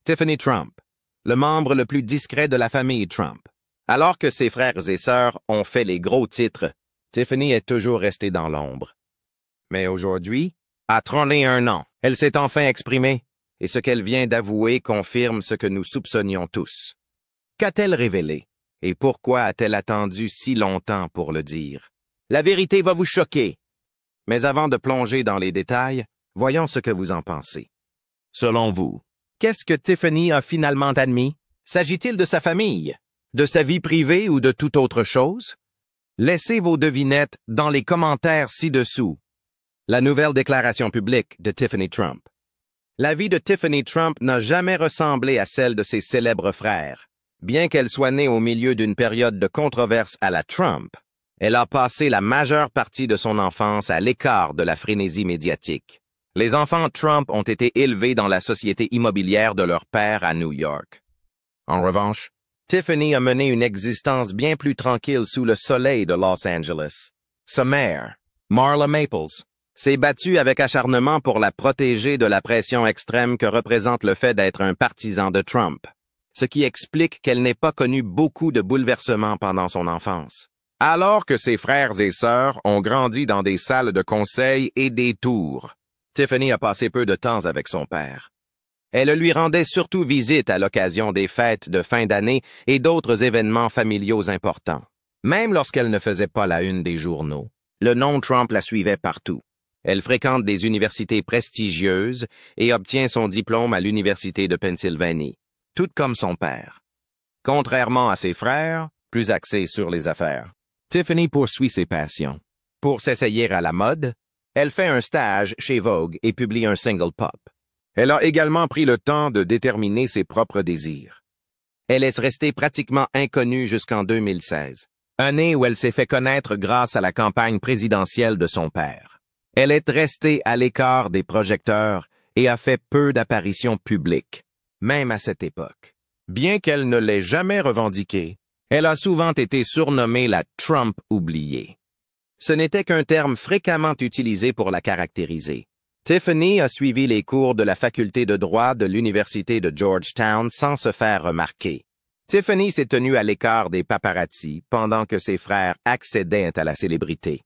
Tiffany Trump, le membre le plus discret de la famille Trump. Alors que ses frères et sœurs ont fait les gros titres, Tiffany est toujours restée dans l'ombre. Mais aujourd'hui, à 31 ans, elle s'est enfin exprimée, et ce qu'elle vient d'avouer confirme ce que nous soupçonnions tous. Qu'a-t-elle révélé, et pourquoi a-t-elle attendu si longtemps pour le dire? La vérité va vous choquer. Mais avant de plonger dans les détails, voyons ce que vous en pensez. Selon vous, qu'est-ce que Tiffany a finalement admis? S'agit-il de sa famille, de sa vie privée ou de toute autre chose? Laissez vos devinettes dans les commentaires ci-dessous. La nouvelle déclaration publique de Tiffany Trump. La vie de Tiffany Trump n'a jamais ressemblé à celle de ses célèbres frères. Bien qu'elle soit née au milieu d'une période de controverse à la Trump, elle a passé la majeure partie de son enfance à l'écart de la frénésie médiatique. Les enfants Trump ont été élevés dans la société immobilière de leur père à New York. En revanche, Tiffany a mené une existence bien plus tranquille sous le soleil de Los Angeles. Sa mère, Marla Maples, s'est battue avec acharnement pour la protéger de la pression extrême que représente le fait d'être un partisan de Trump, ce qui explique qu'elle n'ait pas connu beaucoup de bouleversements pendant son enfance. Alors que ses frères et sœurs ont grandi dans des salles de conseil et des tours, Tiffany a passé peu de temps avec son père. Elle lui rendait surtout visite à l'occasion des fêtes de fin d'année et d'autres événements familiaux importants. Même lorsqu'elle ne faisait pas la une des journaux, le nom Trump la suivait partout. Elle fréquente des universités prestigieuses et obtient son diplôme à l'Université de Pennsylvanie, tout comme son père. Contrairement à ses frères, plus axés sur les affaires, Tiffany poursuit ses passions. Pour s'essayer à la mode, elle fait un stage chez Vogue et publie un single pop. Elle a également pris le temps de déterminer ses propres désirs. Elle est restée pratiquement inconnue jusqu'en 2016, année où elle s'est fait connaître grâce à la campagne présidentielle de son père. Elle est restée à l'écart des projecteurs et a fait peu d'apparitions publiques, même à cette époque. Bien qu'elle ne l'ait jamais revendiqué, elle a souvent été surnommée la Trump oubliée. Ce n'était qu'un terme fréquemment utilisé pour la caractériser. Tiffany a suivi les cours de la faculté de droit de l'Université de Georgetown sans se faire remarquer. Tiffany s'est tenue à l'écart des paparazzi pendant que ses frères accédaient à la célébrité.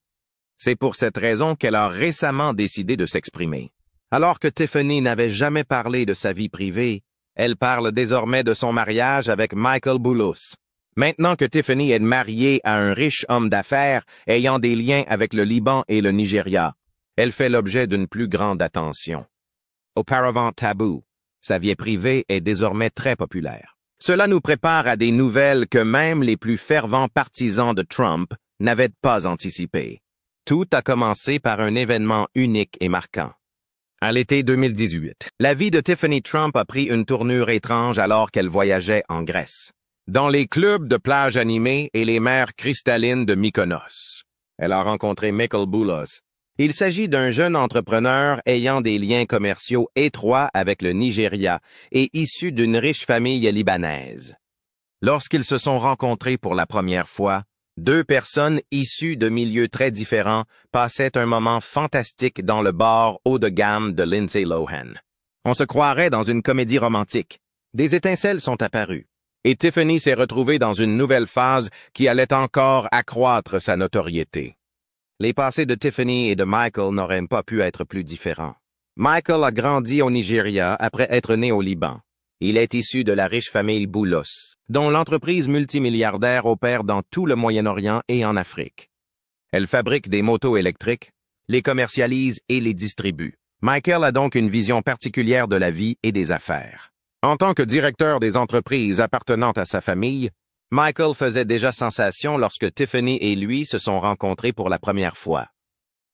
C'est pour cette raison qu'elle a récemment décidé de s'exprimer. Alors que Tiffany n'avait jamais parlé de sa vie privée, elle parle désormais de son mariage avec Michael Boulos. Maintenant que Tiffany est mariée à un riche homme d'affaires ayant des liens avec le Liban et le Nigeria, elle fait l'objet d'une plus grande attention. Auparavant tabou, sa vie privée est désormais très populaire. Cela nous prépare à des nouvelles que même les plus fervents partisans de Trump n'avaient pas anticipées. Tout a commencé par un événement unique et marquant. À l'été 2018, la vie de Tiffany Trump a pris une tournure étrange alors qu'elle voyageait en Grèce, dans les clubs de plage animés et les mers cristallines de Mykonos. Elle a rencontré Michael Boulos. Il s'agit d'un jeune entrepreneur ayant des liens commerciaux étroits avec le Nigeria et issu d'une riche famille libanaise. Lorsqu'ils se sont rencontrés pour la première fois, deux personnes issues de milieux très différents passaient un moment fantastique dans le bar haut de gamme de Lindsay Lohan. On se croirait dans une comédie romantique. Des étincelles sont apparues. Et Tiffany s'est retrouvée dans une nouvelle phase qui allait encore accroître sa notoriété. Les passés de Tiffany et de Michael n'auraient pas pu être plus différents. Michael a grandi au Nigeria après être né au Liban. Il est issu de la riche famille Boulos, dont l'entreprise multimilliardaire opère dans tout le Moyen-Orient et en Afrique. Elle fabrique des motos électriques, les commercialise et les distribue. Michael a donc une vision particulière de la vie et des affaires. En tant que directeur des entreprises appartenant à sa famille, Michael faisait déjà sensation lorsque Tiffany et lui se sont rencontrés pour la première fois.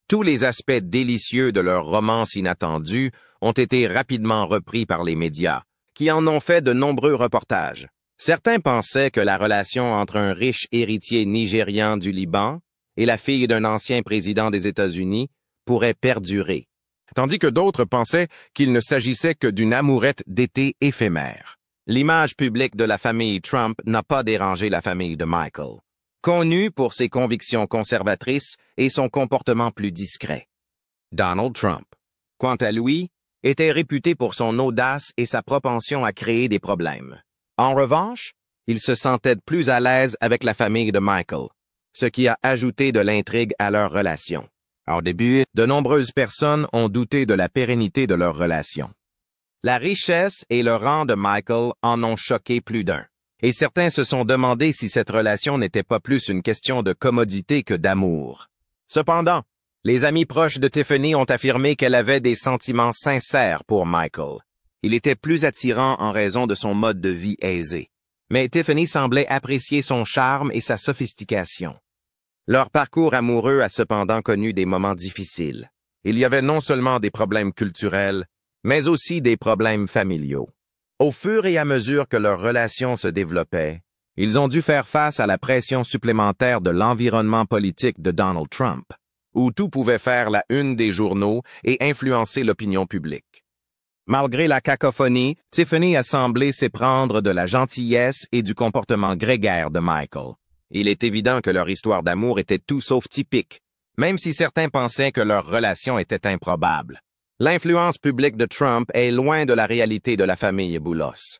Tous les aspects délicieux de leur romance inattendue ont été rapidement repris par les médias, qui en ont fait de nombreux reportages. Certains pensaient que la relation entre un riche héritier nigérian du Liban et la fille d'un ancien président des États-Unis pourrait perdurer, tandis que d'autres pensaient qu'il ne s'agissait que d'une amourette d'été éphémère. L'image publique de la famille Trump n'a pas dérangé la famille de Michael, connu pour ses convictions conservatrices et son comportement plus discret. Donald Trump, quant à lui, était réputé pour son audace et sa propension à créer des problèmes. En revanche, il se sentait plus à l'aise avec la famille de Michael, ce qui a ajouté de l'intrigue à leur relation. Au début, de nombreuses personnes ont douté de la pérennité de leur relation. La richesse et le rang de Michael en ont choqué plus d'un, et certains se sont demandé si cette relation n'était pas plus une question de commodité que d'amour. Cependant, les amis proches de Tiffany ont affirmé qu'elle avait des sentiments sincères pour Michael. Il était plus attirant en raison de son mode de vie aisé. Mais Tiffany semblait apprécier son charme et sa sophistication. Leur parcours amoureux a cependant connu des moments difficiles. Il y avait non seulement des problèmes culturels, mais aussi des problèmes familiaux. Au fur et à mesure que leur relation se développait, ils ont dû faire face à la pression supplémentaire de l'environnement politique de Donald Trump, où tout pouvait faire la une des journaux et influencer l'opinion publique. Malgré la cacophonie, Tiffany a semblé s'éprendre de la gentillesse et du comportement grégaire de Michael. Il est évident que leur histoire d'amour était tout sauf typique, même si certains pensaient que leur relation était improbable. L'influence publique de Trump est loin de la réalité de la famille Boulos.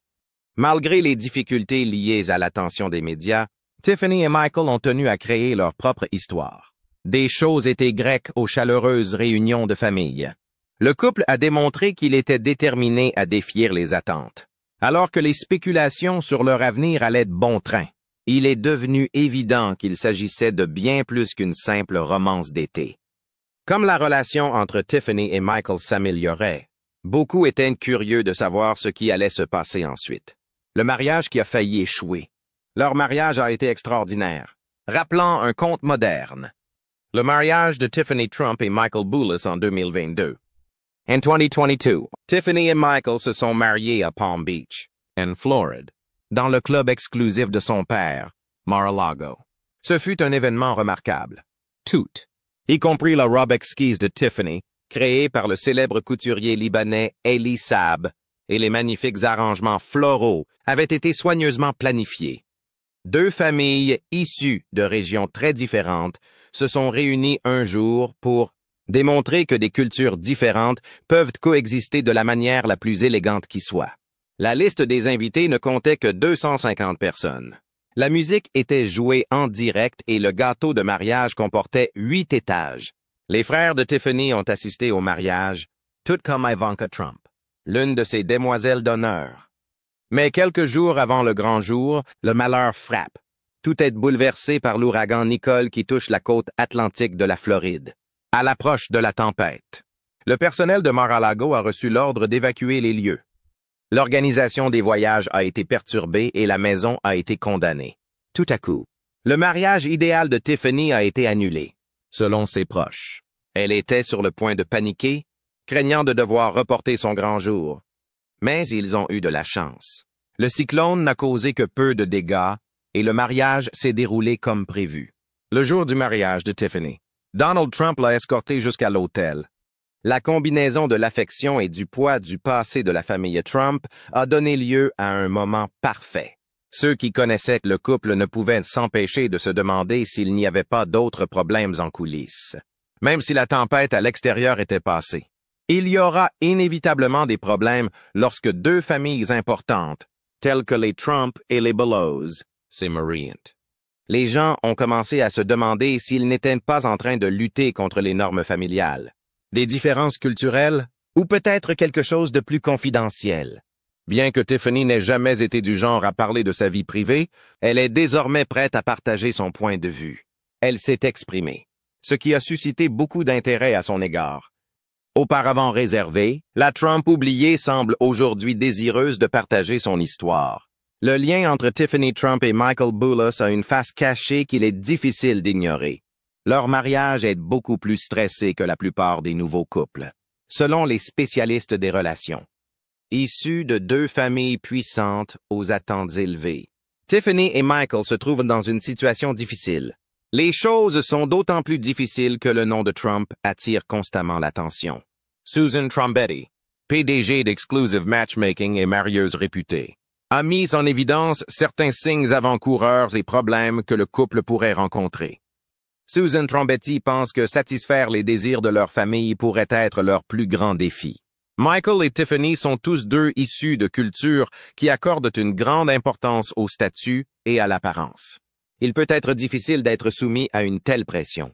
Malgré les difficultés liées à l'attention des médias, Tiffany et Michael ont tenu à créer leur propre histoire. Des choses étaient grecques aux chaleureuses réunions de famille. Le couple a démontré qu'il était déterminé à défier les attentes. Alors que les spéculations sur leur avenir allaient de bon train, il est devenu évident qu'il s'agissait de bien plus qu'une simple romance d'été. Comme la relation entre Tiffany et Michael s'améliorait, beaucoup étaient curieux de savoir ce qui allait se passer ensuite. Le mariage qui a failli échouer. Leur mariage a été extraordinaire, rappelant un conte moderne. Le mariage de Tiffany Trump et Michael Boulos en 2022. En 2022, Tiffany et Michael se sont mariés à Palm Beach, en Floride, dans le club exclusif de son père, Mar-a-Lago. Ce fut un événement remarquable. Toutes, y compris la robe exquise de Tiffany, créée par le célèbre couturier libanais Elie Saab, et les magnifiques arrangements floraux avaient été soigneusement planifiés. Deux familles issues de régions très différentes se sont réunies un jour pour démontrer que des cultures différentes peuvent coexister de la manière la plus élégante qui soit. La liste des invités ne comptait que 250 personnes. La musique était jouée en direct et le gâteau de mariage comportait 8 étages. Les frères de Tiffany ont assisté au mariage, tout comme Ivanka Trump, l'une de ses demoiselles d'honneur. Mais quelques jours avant le grand jour, le malheur frappe. Tout est bouleversé par l'ouragan Nicole qui touche la côte atlantique de la Floride. À l'approche de la tempête, le personnel de Mar-a-Lago a reçu l'ordre d'évacuer les lieux. L'organisation des voyages a été perturbée et la maison a été condamnée. Tout à coup, le mariage idéal de Tiffany a été annulé, selon ses proches. Elle était sur le point de paniquer, craignant de devoir reporter son grand jour. Mais ils ont eu de la chance. Le cyclone n'a causé que peu de dégâts et le mariage s'est déroulé comme prévu. Le jour du mariage de Tiffany, Donald Trump l'a escortée jusqu'à l'hôtel. La combinaison de l'affection et du poids du passé de la famille Trump a donné lieu à un moment parfait. Ceux qui connaissaient le couple ne pouvaient s'empêcher de se demander s'il n'y avait pas d'autres problèmes en coulisses. Même si la tempête à l'extérieur était passée. Il y aura inévitablement des problèmes lorsque deux familles importantes, telles que les Trump et les Boulos, c'est Marient. Les gens ont commencé à se demander s'ils n'étaient pas en train de lutter contre les normes familiales. Des différences culturelles, ou peut-être quelque chose de plus confidentiel. Bien que Tiffany n'ait jamais été du genre à parler de sa vie privée, elle est désormais prête à partager son point de vue. Elle s'est exprimée, ce qui a suscité beaucoup d'intérêt à son égard. Auparavant réservée, la Trump oubliée semble aujourd'hui désireuse de partager son histoire. Le lien entre Tiffany Trump et Michael Boulos a une face cachée qu'il est difficile d'ignorer. Leur mariage est beaucoup plus stressé que la plupart des nouveaux couples, selon les spécialistes des relations. Issus de deux familles puissantes aux attentes élevées, Tiffany et Michael se trouvent dans une situation difficile. Les choses sont d'autant plus difficiles que le nom de Trump attire constamment l'attention. Susan Trombetti, PDG d'Exclusive Matchmaking et marieuse réputée, a mis en évidence certains signes avant-coureurs et problèmes que le couple pourrait rencontrer. Susan Trombetti pense que satisfaire les désirs de leur famille pourrait être leur plus grand défi. Michael et Tiffany sont tous deux issus de cultures qui accordent une grande importance au statut et à l'apparence. Il peut être difficile d'être soumis à une telle pression.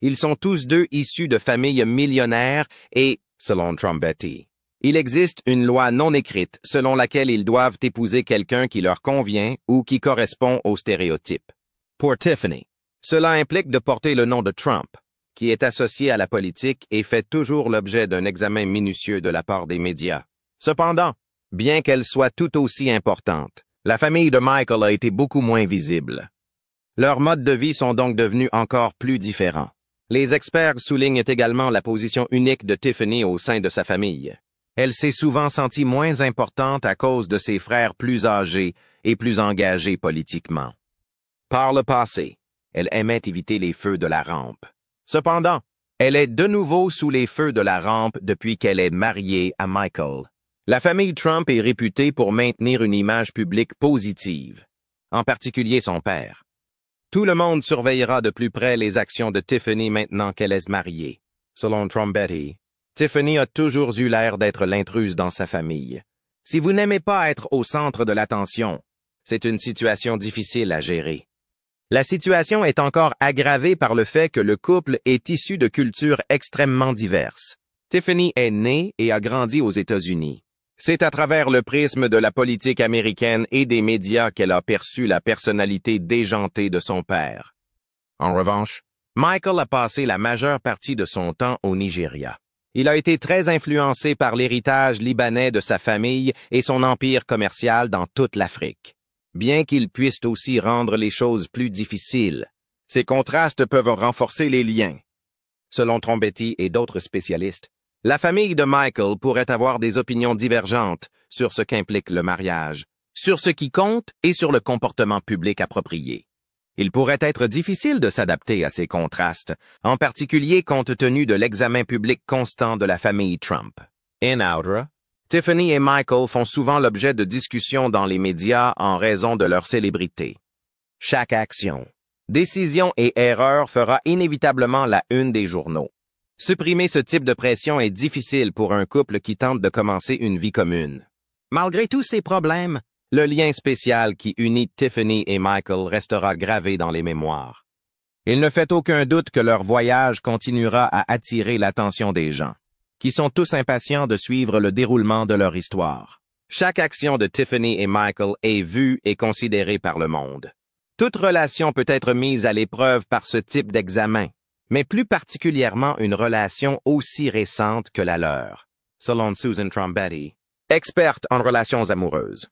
Ils sont tous deux issus de familles millionnaires et, selon Trombetti, il existe une loi non écrite selon laquelle ils doivent épouser quelqu'un qui leur convient ou qui correspond aux stéréotypes. Pour Tiffany, cela implique de porter le nom de Trump, qui est associé à la politique et fait toujours l'objet d'un examen minutieux de la part des médias. Cependant, bien qu'elle soit tout aussi importante, la famille de Michael a été beaucoup moins visible. Leurs modes de vie sont donc devenus encore plus différents. Les experts soulignent également la position unique de Tiffany au sein de sa famille. Elle s'est souvent sentie moins importante à cause de ses frères plus âgés et plus engagés politiquement. Par le passé, elle aimait éviter les feux de la rampe. Cependant, elle est de nouveau sous les feux de la rampe depuis qu'elle est mariée à Michael. La famille Trump est réputée pour maintenir une image publique positive, en particulier son père. Tout le monde surveillera de plus près les actions de Tiffany maintenant qu'elle est mariée. Selon Trombetti, Tiffany a toujours eu l'air d'être l'intruse dans sa famille. Si vous n'aimez pas être au centre de l'attention, c'est une situation difficile à gérer. La situation est encore aggravée par le fait que le couple est issu de cultures extrêmement diverses. Tiffany est née et a grandi aux États-Unis. C'est à travers le prisme de la politique américaine et des médias qu'elle a perçu la personnalité déjantée de son père. En revanche, Michael a passé la majeure partie de son temps au Nigeria. Il a été très influencé par l'héritage libanais de sa famille et son empire commercial dans toute l'Afrique. Bien qu'ils puissent aussi rendre les choses plus difficiles, ces contrastes peuvent renforcer les liens. Selon Trombetti et d'autres spécialistes, la famille de Michael pourrait avoir des opinions divergentes sur ce qu'implique le mariage, sur ce qui compte et sur le comportement public approprié. Il pourrait être difficile de s'adapter à ces contrastes, en particulier compte tenu de l'examen public constant de la famille Trump. In outre, Tiffany et Michael font souvent l'objet de discussions dans les médias en raison de leur célébrité. Chaque action, décision et erreur fera inévitablement la une des journaux. Supprimer ce type de pression est difficile pour un couple qui tente de commencer une vie commune. Malgré tous ces problèmes, le lien spécial qui unit Tiffany et Michael restera gravé dans les mémoires. Il ne fait aucun doute que leur voyage continuera à attirer l'attention des gens, qui sont tous impatients de suivre le déroulement de leur histoire. Chaque action de Tiffany et Michael est vue et considérée par le monde. Toute relation peut être mise à l'épreuve par ce type d'examen, mais plus particulièrement une relation aussi récente que la leur, selon Susan Trombetti, experte en relations amoureuses.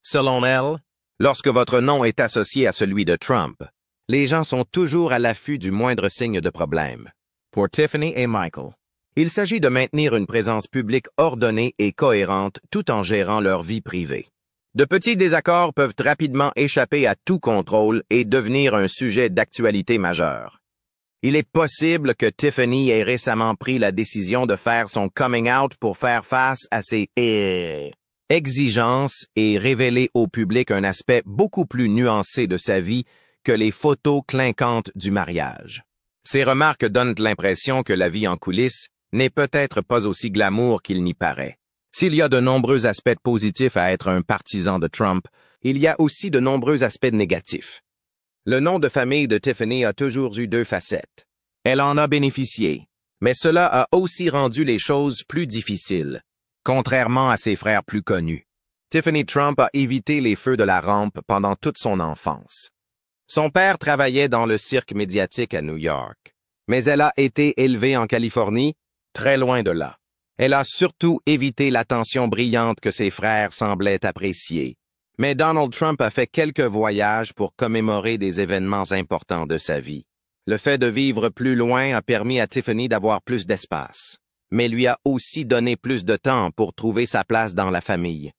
Selon elle, lorsque votre nom est associé à celui de Trump, les gens sont toujours à l'affût du moindre signe de problème. Pour Tiffany et Michael, il s'agit de maintenir une présence publique ordonnée et cohérente tout en gérant leur vie privée. De petits désaccords peuvent rapidement échapper à tout contrôle et devenir un sujet d'actualité majeure. Il est possible que Tiffany ait récemment pris la décision de faire son coming out pour faire face à ses exigences et révéler au public un aspect beaucoup plus nuancé de sa vie que les photos clinquantes du mariage. Ces remarques donnent l'impression que la vie en coulisses n'est peut-être pas aussi glamour qu'il n'y paraît. S'il y a de nombreux aspects positifs à être un partisan de Trump, il y a aussi de nombreux aspects négatifs. Le nom de famille de Tiffany a toujours eu deux facettes. Elle en a bénéficié, mais cela a aussi rendu les choses plus difficiles, contrairement à ses frères plus connus. Tiffany Trump a évité les feux de la rampe pendant toute son enfance. Son père travaillait dans le cirque médiatique à New York, mais elle a été élevée en Californie, très loin de là. Elle a surtout évité l'attention brillante que ses frères semblaient apprécier. Mais Donald Trump a fait quelques voyages pour commémorer des événements importants de sa vie. Le fait de vivre plus loin a permis à Tiffany d'avoir plus d'espace, mais lui a aussi donné plus de temps pour trouver sa place dans la famille.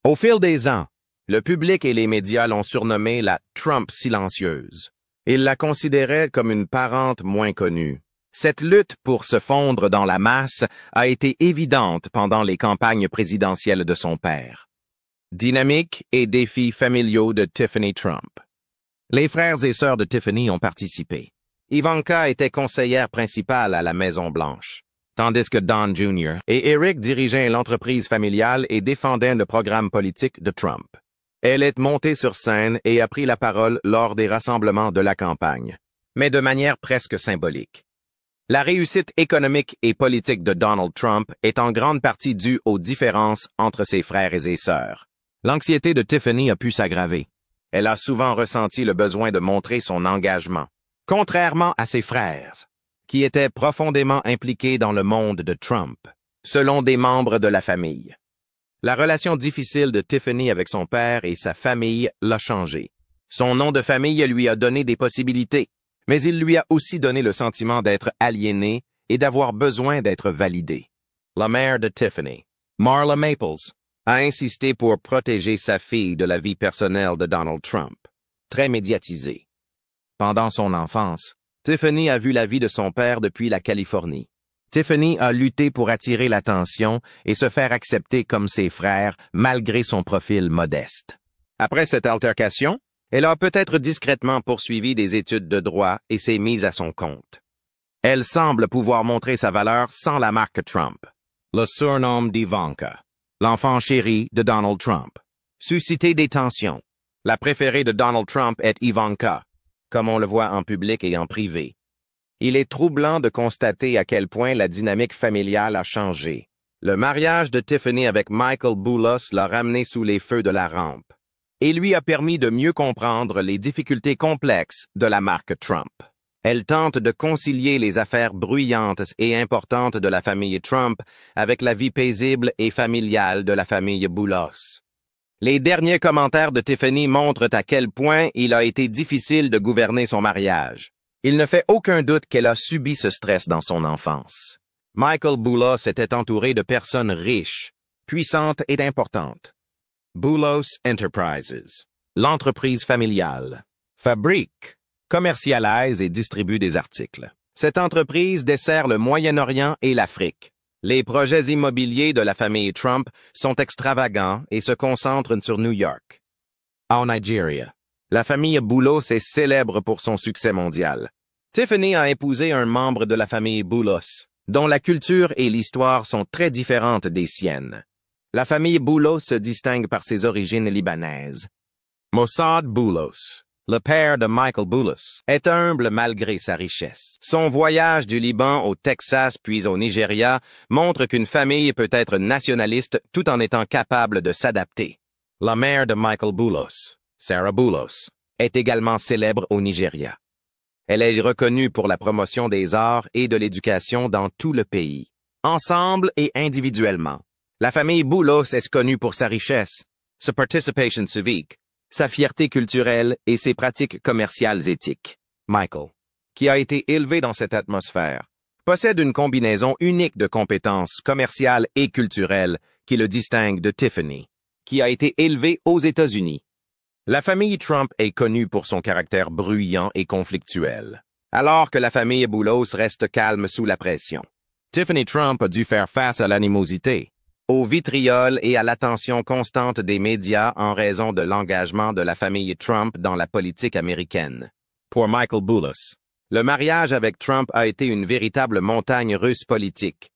Au fil des ans, le public et les médias l'ont surnommée la Trump silencieuse. Ils la considéraient comme une parente moins connue. Cette lutte pour se fondre dans la masse a été évidente pendant les campagnes présidentielles de son père. Dynamique et défis familiaux de Tiffany Trump. Les frères et sœurs de Tiffany ont participé. Ivanka était conseillère principale à la Maison-Blanche. tandis que Don Jr. et Eric dirigeaient l'entreprise familiale et défendaient le programme politique de Trump. Elle est montée sur scène et a pris la parole lors des rassemblements de la campagne, mais de manière presque symbolique. La réussite économique et politique de Donald Trump est en grande partie due aux différences entre ses frères et ses sœurs. L'anxiété de Tiffany a pu s'aggraver. Elle a souvent ressenti le besoin de montrer son engagement, contrairement à ses frères, qui étaient profondément impliqués dans le monde de Trump, selon des membres de la famille. La relation difficile de Tiffany avec son père et sa famille l'a changé. Son nom de famille lui a donné des possibilités, mais il lui a aussi donné le sentiment d'être aliéné et d'avoir besoin d'être validé. La mère de Tiffany, Marla Maples, a insisté pour protéger sa fille de la vie personnelle de Donald Trump, très médiatisée. Pendant son enfance, Tiffany a vu la vie de son père depuis la Californie. Tiffany a lutté pour attirer l'attention et se faire accepter comme ses frères malgré son profil modeste. Après cette altercation, elle a peut-être discrètement poursuivi des études de droit et s'est mise à son compte. Elle semble pouvoir montrer sa valeur sans la marque Trump. Le surnom d'Ivanka, l'enfant chéri de Donald Trump, suscité des tensions. La préférée de Donald Trump est Ivanka, comme on le voit en public et en privé. Il est troublant de constater à quel point la dynamique familiale a changé. Le mariage de Tiffany avec Michael Boulos l'a ramené sous les feux de la rampe et lui a permis de mieux comprendre les difficultés complexes de la marque Trump. Elle tente de concilier les affaires bruyantes et importantes de la famille Trump avec la vie paisible et familiale de la famille Boulos. Les derniers commentaires de Tiffany montrent à quel point il a été difficile de gouverner son mariage. Il ne fait aucun doute qu'elle a subi ce stress dans son enfance. Michael Boulos était entouré de personnes riches, puissantes et importantes. Boulos Enterprises, l'entreprise familiale, fabrique, commercialise et distribue des articles. Cette entreprise dessert le Moyen-Orient et l'Afrique. Les projets immobiliers de la famille Trump sont extravagants et se concentrent sur New York. En Nigeria, la famille Boulos est célèbre pour son succès mondial. Tiffany a épousé un membre de la famille Boulos, dont la culture et l'histoire sont très différentes des siennes. La famille Boulos se distingue par ses origines libanaises. Mossad Boulos, le père de Michael Boulos, est humble malgré sa richesse. Son voyage du Liban au Texas puis au Nigeria montre qu'une famille peut être nationaliste tout en étant capable de s'adapter. La mère de Michael Boulos, Sarah Boulos, est également célèbre au Nigeria. Elle est reconnue pour la promotion des arts et de l'éducation dans tout le pays. Ensemble et individuellement, la famille Boulos est connue pour sa richesse, sa participation civique, sa fierté culturelle et ses pratiques commerciales éthiques. Michael, qui a été élevé dans cette atmosphère, possède une combinaison unique de compétences commerciales et culturelles qui le distingue de Tiffany, qui a été élevée aux États-Unis. La famille Trump est connue pour son caractère bruyant et conflictuel, alors que la famille Boulos reste calme sous la pression. Tiffany Trump a dû faire face à l'animosité, au vitriol et à l'attention constante des médias en raison de l'engagement de la famille Trump dans la politique américaine. Pour Michael Boulos, le mariage avec Trump a été une véritable montagne russe politique.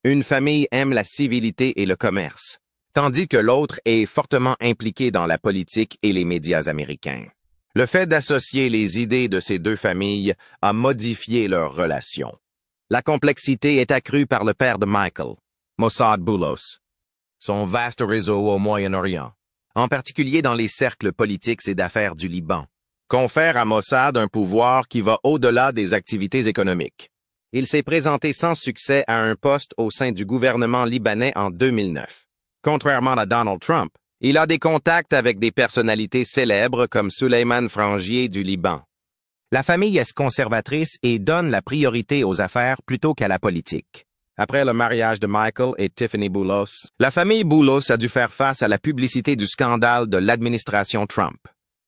Une famille aime la civilité et le commerce, tandis que l'autre est fortement impliqué dans la politique et les médias américains. Le fait d'associer les idées de ces deux familles a modifié leur relation. La complexité est accrue par le père de Michael, Mossad Boulos, son vaste réseau au Moyen-Orient, en particulier dans les cercles politiques et d'affaires du Liban, confère à Mossad un pouvoir qui va au-delà des activités économiques. Il s'est présenté sans succès à un poste au sein du gouvernement libanais en 2009. Contrairement à Donald Trump, il a des contacts avec des personnalités célèbres comme Souleymane Frangier du Liban. La famille est conservatrice et donne la priorité aux affaires plutôt qu'à la politique. Après le mariage de Michael et Tiffany Boulos, la famille Boulos a dû faire face à la publicité du scandale de l'administration Trump.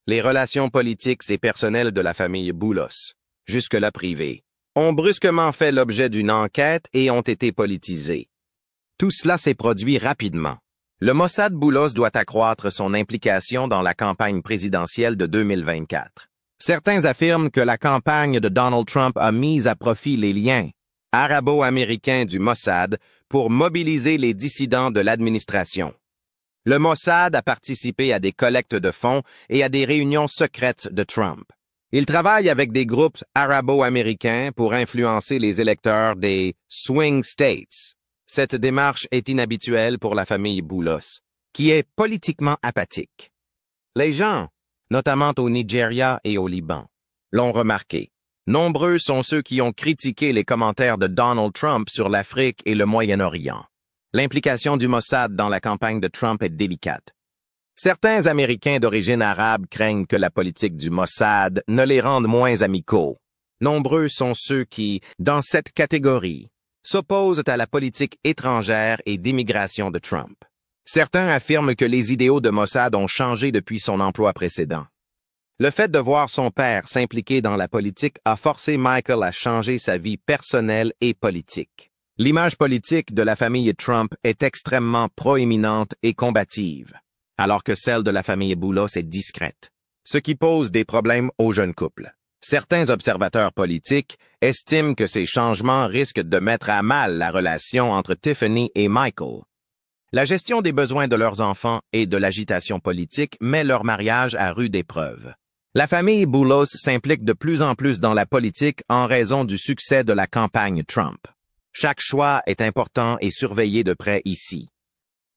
Les relations politiques et personnelles de la famille Boulos, jusque-là privées, ont brusquement fait l'objet d'une enquête et ont été politisées. Tout cela s'est produit rapidement. Le Mossad Boulos doit accroître son implication dans la campagne présidentielle de 2024. Certains affirment que la campagne de Donald Trump a mis à profit les liens arabo-américain du Mossad pour mobiliser les dissidents de l'administration. Le Mossad a participé à des collectes de fonds et à des réunions secrètes de Trump. Il travaille avec des groupes arabo-américains pour influencer les électeurs des swing states. Cette démarche est inhabituelle pour la famille Boulos, qui est politiquement apathique. Les gens, notamment au Nigeria et au Liban, l'ont remarqué. Nombreux sont ceux qui ont critiqué les commentaires de Donald Trump sur l'Afrique et le Moyen-Orient. L'implication du Mossad dans la campagne de Trump est délicate. Certains Américains d'origine arabe craignent que la politique du Mossad ne les rende moins amicaux. Nombreux sont ceux qui, dans cette catégorie, s'opposent à la politique étrangère et d'immigration de Trump. Certains affirment que les idéaux de Mossad ont changé depuis son emploi précédent. Le fait de voir son père s'impliquer dans la politique a forcé Michael à changer sa vie personnelle et politique. L'image politique de la famille Trump est extrêmement proéminente et combative, alors que celle de la famille Boulos est discrète, ce qui pose des problèmes au jeune couple. Certains observateurs politiques estiment que ces changements risquent de mettre à mal la relation entre Tiffany et Michael. La gestion des besoins de leurs enfants et de l'agitation politique met leur mariage à rude épreuve. La famille Boulos s'implique de plus en plus dans la politique en raison du succès de la campagne Trump. Chaque choix est important et surveillé de près ici.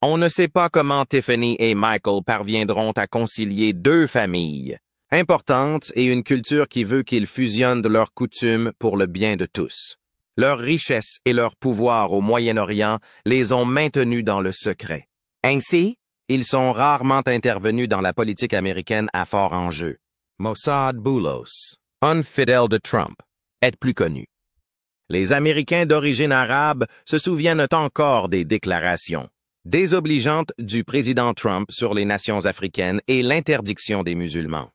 On ne sait pas comment Tiffany et Michael parviendront à concilier deux familles importantes et une culture qui veut qu'ils fusionnent leurs coutumes pour le bien de tous. Leur richesse et leur pouvoir au Moyen-Orient les ont maintenus dans le secret. Ainsi, ils sont rarement intervenus dans la politique américaine à fort enjeu. Mossad Boulos, infidèle de Trump, est plus connu. Les Américains d'origine arabe se souviennent encore des déclarations désobligeantes du président Trump sur les nations africaines et l'interdiction des musulmans.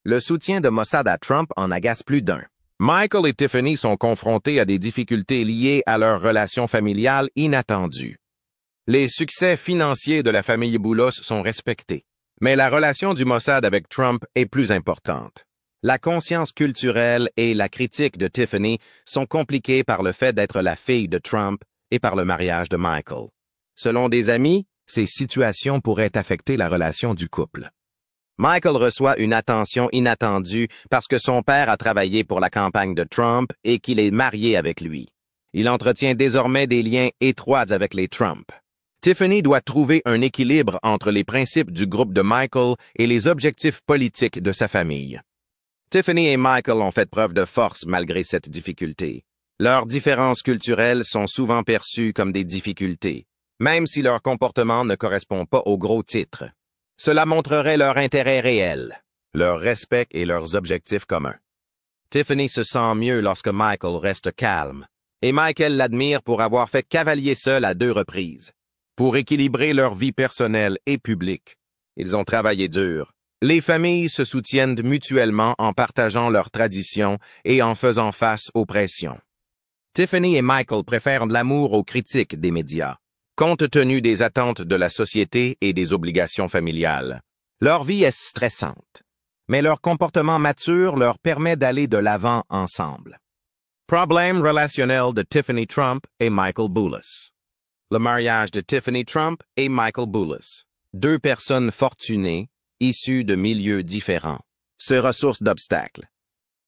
Le soutien de Mossad à Trump en agace plus d'un. Michael et Tiffany sont confrontés à des difficultés liées à leur relation familiale inattendue. Les succès financiers de la famille Boulos sont respectés, mais la relation du Mossad avec Trump est plus importante. La conscience culturelle et la critique de Tiffany sont compliquées par le fait d'être la fille de Trump et par le mariage de Michael. Selon des amis, ces situations pourraient affecter la relation du couple. Michael reçoit une attention inattendue parce que son père a travaillé pour la campagne de Trump et qu'il est marié avec lui. Il entretient désormais des liens étroits avec les Trump. Tiffany doit trouver un équilibre entre les principes du groupe de Michael et les objectifs politiques de sa famille. Tiffany et Michael ont fait preuve de force malgré cette difficulté. Leurs différences culturelles sont souvent perçues comme des difficultés, même si leur comportement ne correspond pas au gros titre. Cela montrerait leur intérêt réel, leur respect et leurs objectifs communs. Tiffany se sent mieux lorsque Michael reste calme, et Michael l'admire pour avoir fait cavalier seul à 2 reprises. Pour équilibrer leur vie personnelle et publique, ils ont travaillé dur. Les familles se soutiennent mutuellement en partageant leurs traditions et en faisant face aux pressions. Tiffany et Michael préfèrent l'amour aux critiques des médias, compte tenu des attentes de la société et des obligations familiales. Leur vie est stressante, mais leur comportement mature leur permet d'aller de l'avant ensemble. Problème relationnel de Tiffany Trump et Michael Boulos. Le mariage de Tiffany Trump et Michael Boulos. 2 personnes fortunées, issues de milieux différents, se ressourcent d'obstacles.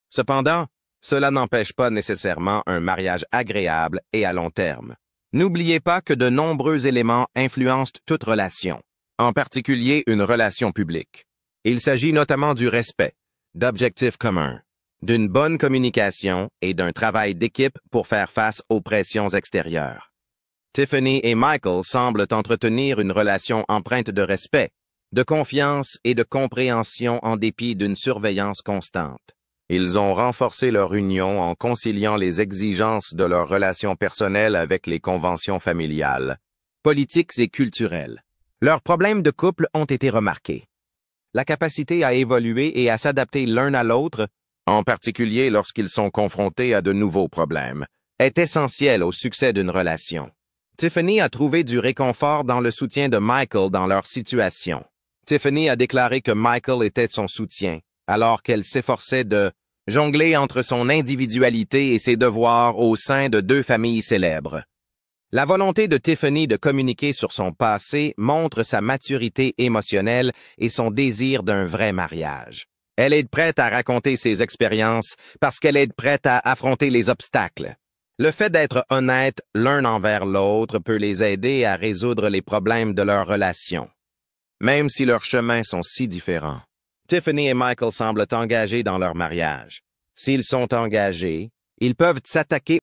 Cependant, cela n'empêche pas nécessairement un mariage agréable et à long terme. N'oubliez pas que de nombreux éléments influencent toute relation, en particulier une relation publique. Il s'agit notamment du respect, d'objectifs communs, d'une bonne communication et d'un travail d'équipe pour faire face aux pressions extérieures. Tiffany et Michael semblent entretenir une relation empreinte de respect, de confiance et de compréhension en dépit d'une surveillance constante. Ils ont renforcé leur union en conciliant les exigences de leur relation personnelle avec les conventions familiales, politiques et culturelles. Leurs problèmes de couple ont été remarqués. La capacité à évoluer et à s'adapter l'un à l'autre, en particulier lorsqu'ils sont confrontés à de nouveaux problèmes, est essentielle au succès d'une relation. Tiffany a trouvé du réconfort dans le soutien de Michael dans leur situation. Tiffany a déclaré que Michael était son soutien, alors qu'elle s'efforçait de jongler entre son individualité et ses devoirs au sein de deux familles célèbres. La volonté de Tiffany de communiquer sur son passé montre sa maturité émotionnelle et son désir d'un vrai mariage. Elle est prête à raconter ses expériences parce qu'elle est prête à affronter les obstacles. Le fait d'être honnête l'un envers l'autre peut les aider à résoudre les problèmes de leur relation. Même si leurs chemins sont si différents, Tiffany et Michael semblent engagés dans leur mariage. S'ils sont engagés, ils peuvent s'attaquer